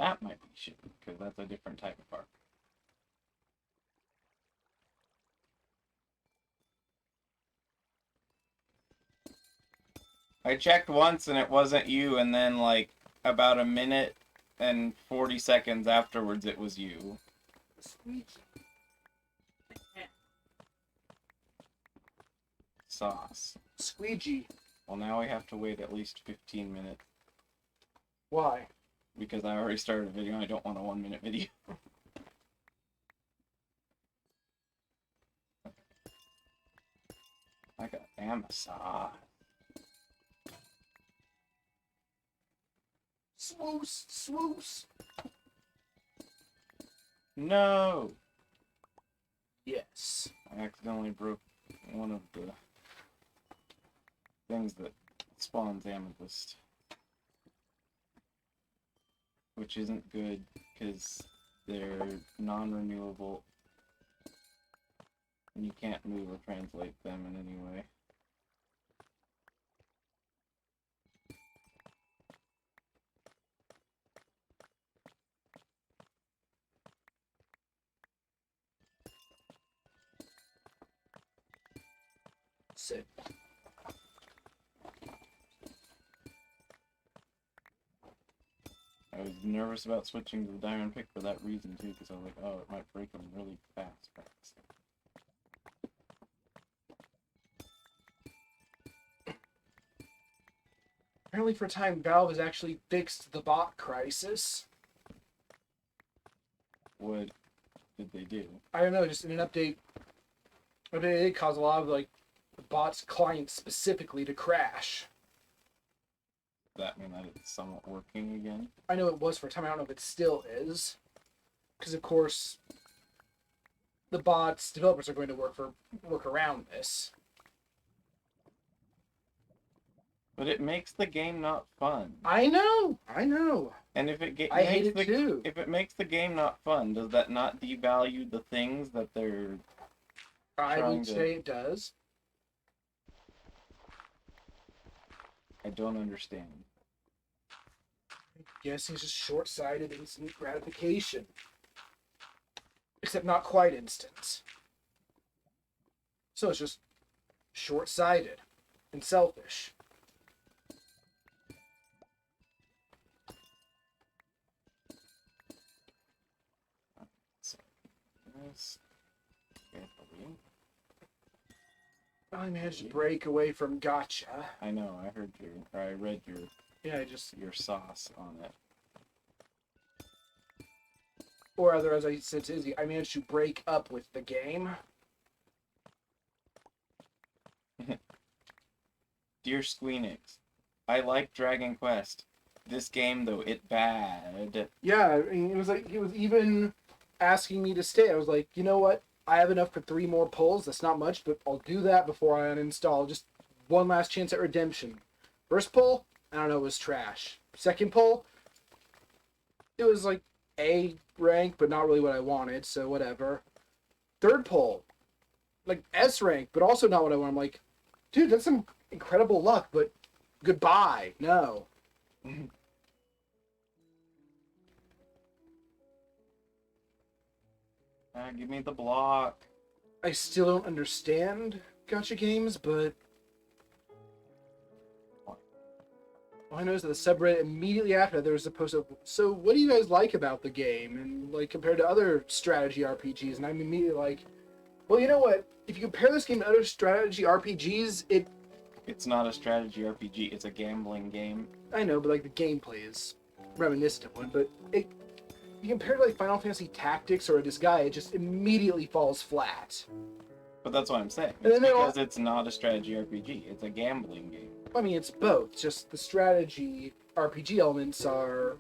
That might be shitty, because that's a different type of park. I checked once and it wasn't you, and then, like, about a minute and 40 seconds afterwards, it was you. Squeaky. Sauce. Squeegee. Well, now we have to wait at least 15 minutes. Why? Because I already started a video and I don't want a 1-minute video. I got Amazon. Swoos, swoos. No! Yes. I accidentally broke one of the things that spawns amethyst. Which isn't good, because they're non-renewable. And you can't move or translate them in any way. Sit. I was nervous about switching to the diamond pick for that reason too, because I was like, oh, it might break them really fast. Apparently for a time, Valve has actually fixed the bot crisis. What did they do? I don't know, just in an update, it did cause a lot of, like, the bot's clients specifically to crash. Does that mean that it's somewhat working again? I know it was for a time, I don't know if it still is. Because, of course, the bot's developers are going to work around this. But it makes the game not fun. I know! And if it I hate it too. If it makes the game not fun, does that not devalue the things that they're I would say it does. I don't understand. I guess he's just short-sighted instant gratification. Except not quite instant. So it's just short-sighted and selfish. Carefully. I managed to break away from gotcha. I know, I read your sauce on it. Or rather, as I said to Izzy, I managed to break up with the game. Dear Squeenix, I like Dragon Quest. This game, though, it bad. Yeah, I mean, it was like, he was even asking me to stay. I was like, you know what? I have enough for 3 more pulls. That's not much, but I'll do that before I uninstall. Just one last chance at redemption. First pull, I don't know, it was trash. Second pull, it was like A rank, but not really what I wanted, so whatever. Third pull, like S rank, but also not what I want. I'm like, dude, that's some incredible luck, but goodbye. No. Give me the block. I still don't understand gacha games, but all I know is that the subreddit immediately after that, there was a post of, so what do you guys like about the game? And like compared to other strategy RPGs, and I'm immediately like, well, you know what? If you compare this game to other strategy RPGs, It's not a strategy RPG, it's a gambling game. I know, but like the gameplay is reminiscent of one, but you compare it to like Final Fantasy Tactics or Disgaea, it just immediately falls flat. But that's what I'm saying. And It's then because it's not a strategy RPG, it's a gambling game. I mean, it's both. Just the strategy RPG elements are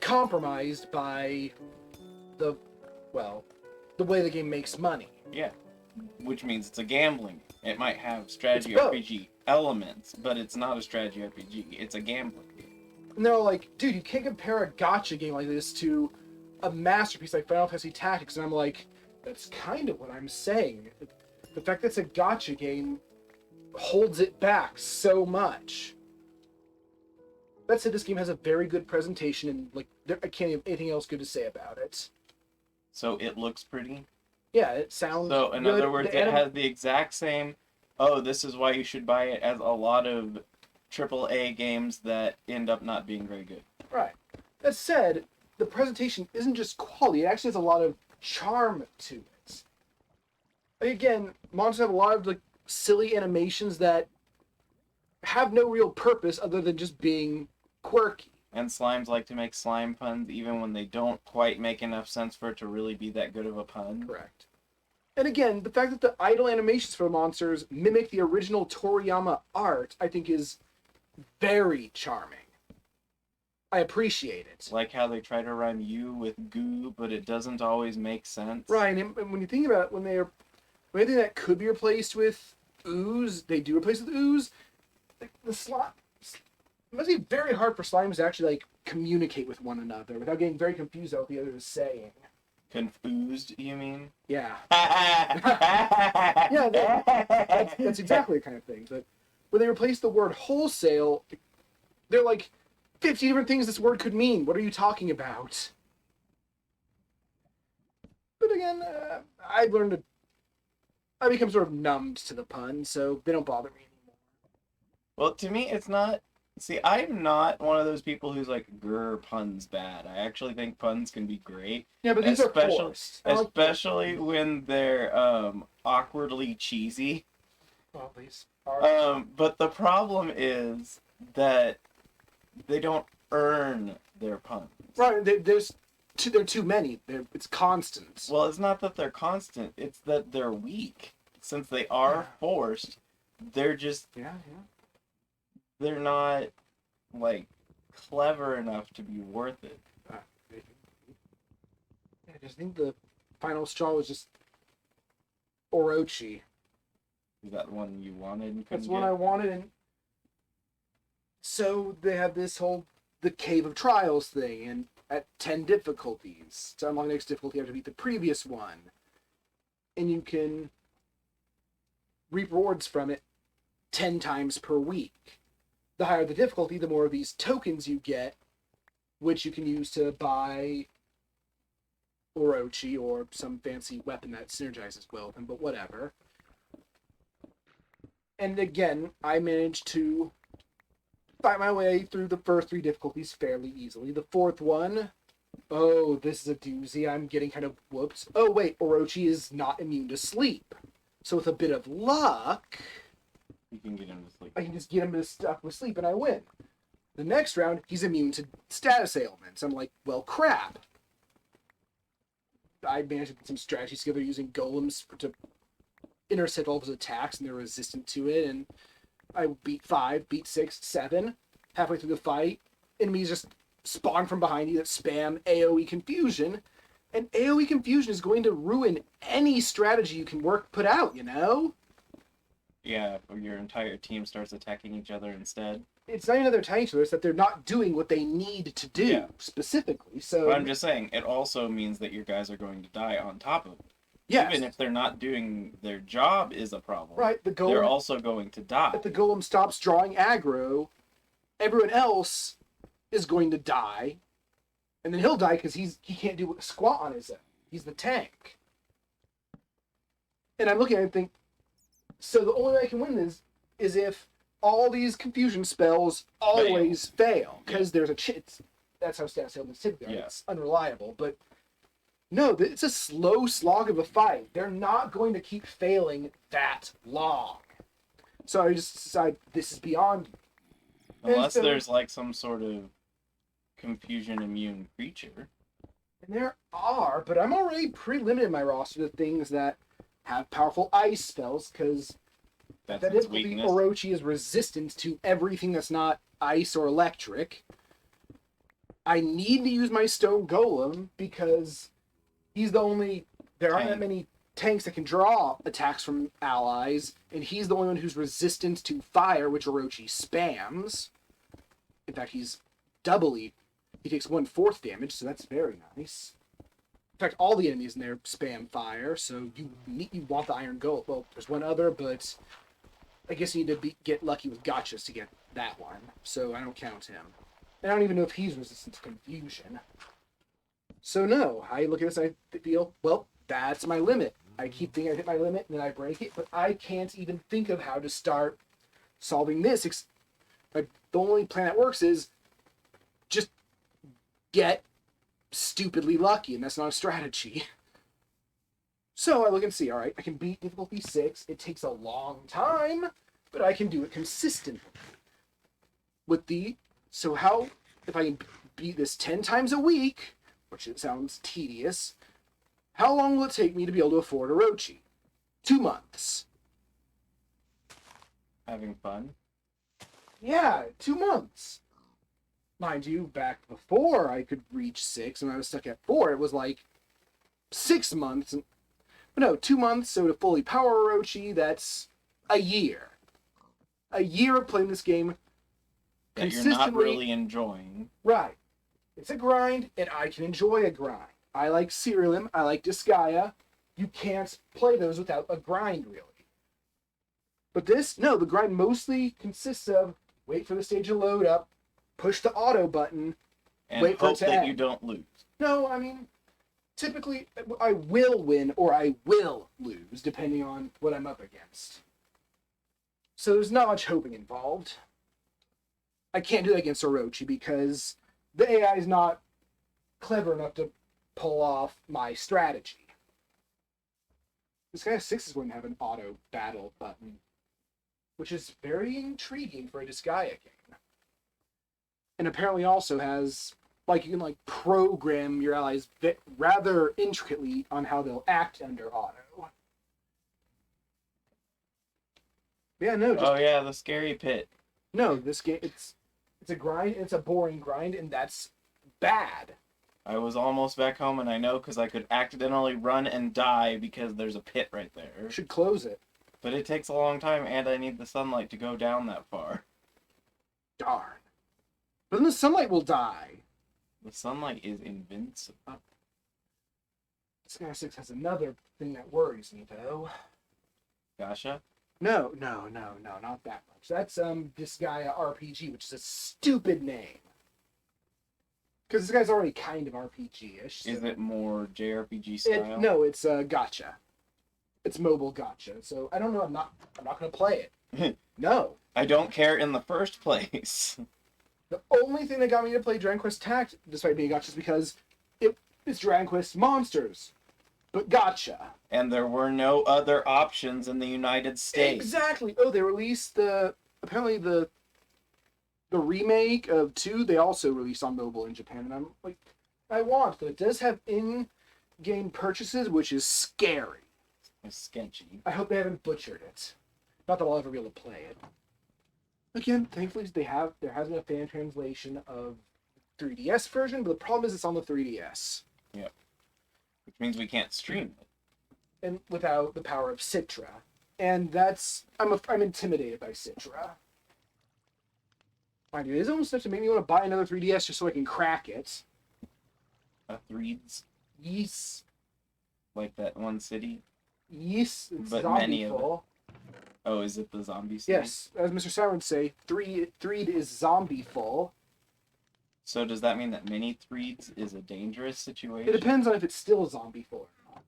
compromised by the way the game makes money. Yeah. Which means it's a gambling. It might have strategy It's both. RPG elements, but it's not a strategy RPG. It's a gambling game. And they're like, dude, you can't compare a gotcha game like this to a masterpiece like Final Fantasy Tactics. And I'm like, that's kind of what I'm saying. The fact that it's a gotcha game holds it back so much. That said, this game has a very good presentation, and like I can't have anything else good to say about it. So it looks pretty. Yeah, it sounds So in good. other words, it has the exact same. Oh, this is why you should buy it, as a lot of AAA games that end up not being very good. Right. That said, the presentation isn't just quality; it actually has a lot of charm to it. Like, again, monsters have a lot of like silly animations that have no real purpose other than just being quirky. And slimes like to make slime puns even when they don't quite make enough sense for it to really be that good of a pun. Correct. And again, the fact that the idle animations for the monsters mimic the original Toriyama art, I think is very charming. I appreciate it. Like how they try to rhyme you with goo, but it doesn't always make sense. Right, and when you think about it, when they're anything that could be replaced with ooze, they do replace it with ooze. The slime, it must be very hard for slimes to actually like communicate with one another without getting very confused about what the other is saying. Confused, you mean? Yeah. Yeah, that's exactly the kind of thing. But when they replace the word wholesale, they're like 50 different things this word could mean. What are you talking about? But again, I've learned to. I become sort of numbed to the pun, so they don't bother me anymore. Well, to me, it's not. See, I'm not one of those people who's like, grr, puns bad. I actually think puns can be great. Yeah, but these are Especially- forced. Especially when they're awkwardly cheesy. Well, these are. But the problem is that they don't earn their puns. Right, there are too many. It's constant. Well, it's not that they're constant, it's that they're weak. Since they are Yeah. forced, they're just, Yeah. they're not, like, clever enough to be worth it. I just think the final straw was just Orochi. Is that the one you wanted and couldn't That's what get? I wanted, and so they have this whole the Cave of Trials thing, and at 10 difficulties. To unlock the next difficulty, you have to beat the previous one. And you can reap rewards from it 10 times per week. The higher the difficulty, the more of these tokens you get, which you can use to buy Orochi or some fancy weapon that synergizes well with them, but whatever. And again, I managed to fight my way through the first 3 difficulties fairly easily. The 4th one, oh, this is a doozy. I'm getting kind of whooped. Oh, wait, Orochi is not immune to sleep. So with a bit of luck, You can get him to sleep. I can just get him to stuck with sleep and I win. The next round, he's immune to status ailments. I'm like, well, crap. I managed to put some strategies together using golems to intercept all of his attacks, and they're resistant to it. And I beat 5, beat 6, 7. Halfway through the fight, enemies just spawn from behind you that spam AoE confusion. And AoE confusion is going to ruin any strategy you can put out, you know? Yeah, or your entire team starts attacking each other instead. It's not even that they're attacking each other, it's that they're not doing what they need to do, Yeah. specifically. So But I'm just saying, it also means that your guys are going to die on top of it. yes. Even if they're not doing their job is a problem. Right, the They're golem, also going to die. if the golem stops drawing aggro, everyone else is going to die. And then he'll die because he can't do squat on his own. He's the tank. And I'm looking at it and think, so the only way I can win this is if all these confusion spells always fail. Because there's a chance. That's how status ailments typically are. Yeah. It's unreliable. But no, it's a slow slog of a fight. They're not going to keep failing that long. So I just decide this is beyond. Unless And so- there's like some sort of confusion immune creature. And there are, but I'm already pretty limited in my roster to things that have powerful ice spells, because That's that its difficulty weakness. Orochi is resistant to everything that's not ice or electric. I need to use my stone golem because he's the only. There aren't that Tank. many tanks that can draw attacks from allies, and he's the only one who's resistant to fire, which Orochi spams. In fact, he's doubly. He takes 1/4 damage, so that's very nice. In fact, all the enemies in there spam fire, so you want the iron golem. Well, there's one other, but I guess you need to get lucky with gotchas to get that one, so I don't count him. And I don't even know if he's resistant to confusion. So no, I look at this and I feel, well, that's my limit. I keep thinking I hit my limit and then I break it, but I can't even think of how to start solving this. Like, the only plan that works is just get stupidly lucky, and that's not a strategy. So I look and see, all right, I can beat difficulty 6. It takes a long time, but I can do it consistently. So how, if I can beat this 10 times a week, which it sounds tedious, how long will it take me to be able to afford Orochi? 2 months. Having fun? Yeah, 2 months. Mind you, back before I could reach 6, and I was stuck at 4, it was like 6 months. But no, 2 months, so to fully power Orochi, that's a year. A year of playing this game That you're consistently. not really enjoying. Right. It's a grind, and I can enjoy a grind. I like Serialim, I like Disgaea. You can't play those without a grind, really. But this, no, the grind mostly consists of wait for the stage to load up, push the auto button, And wait for it hope to that end. you don't lose. No, I mean, typically I will win or I will lose, depending on what I'm up against. So there's not much hoping involved. I can't do that against Orochi because the AI is not clever enough to pull off my strategy. This guy 6 is going to have an auto battle button, which is very intriguing for a Disgaea game. And apparently also has, like, you can like program your allies rather intricately on how they'll act under auto. Yeah, no, just Oh yeah, the scary pit. no. This game, it's a grind. It's a boring grind, and that's bad. I was almost back home, and I know because I could accidentally run and die because there's a pit right there. Should close it. But it takes a long time, and I need the sunlight to go down that far. Darn. But then the sunlight will die. The sunlight is invincible. This guy 6 has another thing that worries me, though. Gotcha. No, not that much. That's Disgaea RPG, which is a stupid name. Because this guy's already kind of RPG-ish. So. Is it more JRPG style? No, it's gacha. It's mobile gacha. So I don't know. I'm not gonna play it. No. I don't care in the first place. The only thing that got me to play Dragon Quest Tact, despite being gacha, is because it's Dragon Quest Monsters, but gacha. And there were no other options in the United States. Exactly. Oh, they released apparently the remake of 2. They also released on mobile in Japan, and I'm like, I want, but it does have in-game purchases, which is scary. It's sketchy. I hope they haven't butchered it. Not that I'll ever be able to play it. Again, thankfully there has been a fan translation of 3DS version, but the problem is it's on the 3DS. Yep. Which means we can't stream it. And without the power of Citra. And I'm intimidated by Citra. Mind you, it is almost enough to make me want to buy another 3DS just so I can crack it. Threads? Yes. Like that one city? Yes, it's But zombie many of it. full. Oh, is it the zombie city? Yes, as Mr. Sauer would say, Threed is zombie full. So does that mean that mini Threads is a dangerous situation? It depends on if it's still zombie full or not.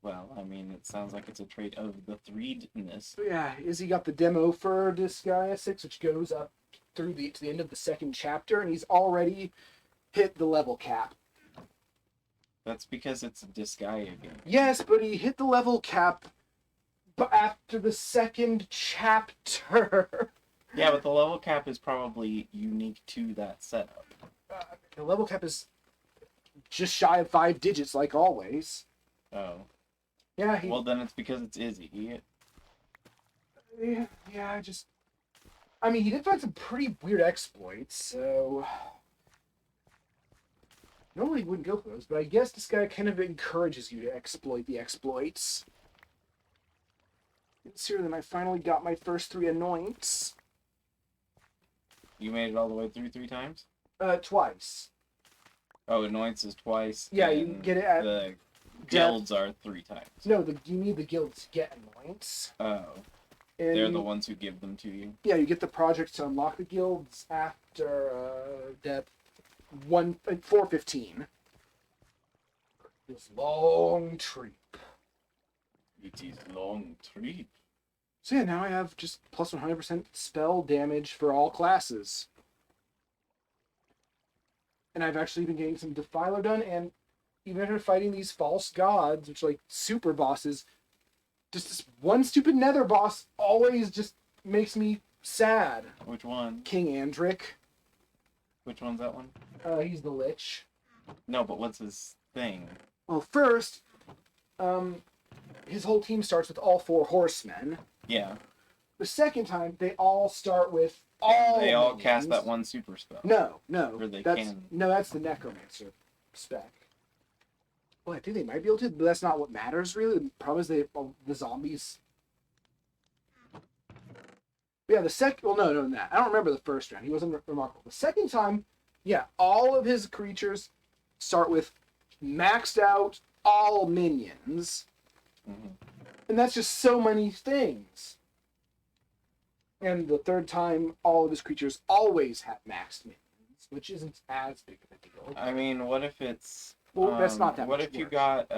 Well, I mean, it sounds like it's a trait of the Threedness. But yeah, Izzy got the demo for Disgaea 6, which goes up to the end of the second chapter, and he's already hit the level cap. That's because it's a Disgaea game. Yes, but he hit the level cap after the second chapter. Yeah, but the level cap is probably unique to that setup. The level cap is just shy of 5 digits, like always. Oh. Yeah, Well, then it's because it's Izzy. I mean, he did find some pretty weird exploits, so normally he wouldn't go for those, but I guess this guy kind of encourages you to exploit the exploits. It's here, then I finally got my first 3 anoints. You made it all the way through 3 times? Twice. Oh, annoyance is twice. Yeah, you and get it at the guilds are 3 times. No, you need the guild to get anoints. Oh. And They're the ones who give them to you. yeah, you get the projects to unlock the guilds after depth 415. This long tree. It is long trip. So yeah, now I have just plus 100% spell damage for all classes. And I've actually been getting some Defiler done, and even after fighting these false gods, which are like super bosses, just this one stupid nether boss always just makes me sad. Which one? King Andric. Which one's that one? He's the Lich. No, but what's his thing? Well, first, his whole team starts with all 4 horsemen. Yeah. The second time, they all start with all They all minions. cast that one super spell. No. Or they that's, can. No, that's the Necromancer spec. Well, I think they might be able to, but that's not what matters, really. The problem is the zombies. Yeah, the second... Well, no, that. I don't remember the first round. He wasn't remarkable. The second time, yeah, all of his creatures start with maxed out all minions. Mm-hmm. And that's just so many things. And the third time, all of his creatures always have maxed minions, which isn't as big of a deal. I mean, what if it's... Well, that's not that What much if you worse. got...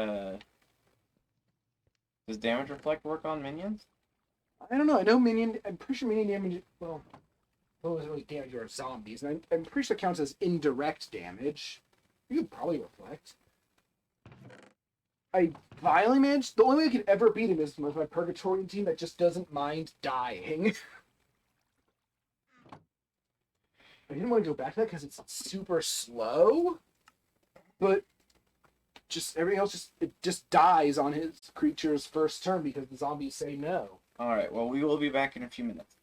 Does damage reflect work on minions? I don't know. I know minion... I'm pretty sure minion damage... Well, what was it really damage or zombies? And I'm pretty sure it counts as indirect damage. You could probably reflect. I violently managed... The only way I could ever beat him is with my Purgatory team that just doesn't mind dying. I didn't want to go back to that because it's super slow. But just everything else just dies on his creature's first turn because the zombies say no. Alright, well, we will be back in a few minutes.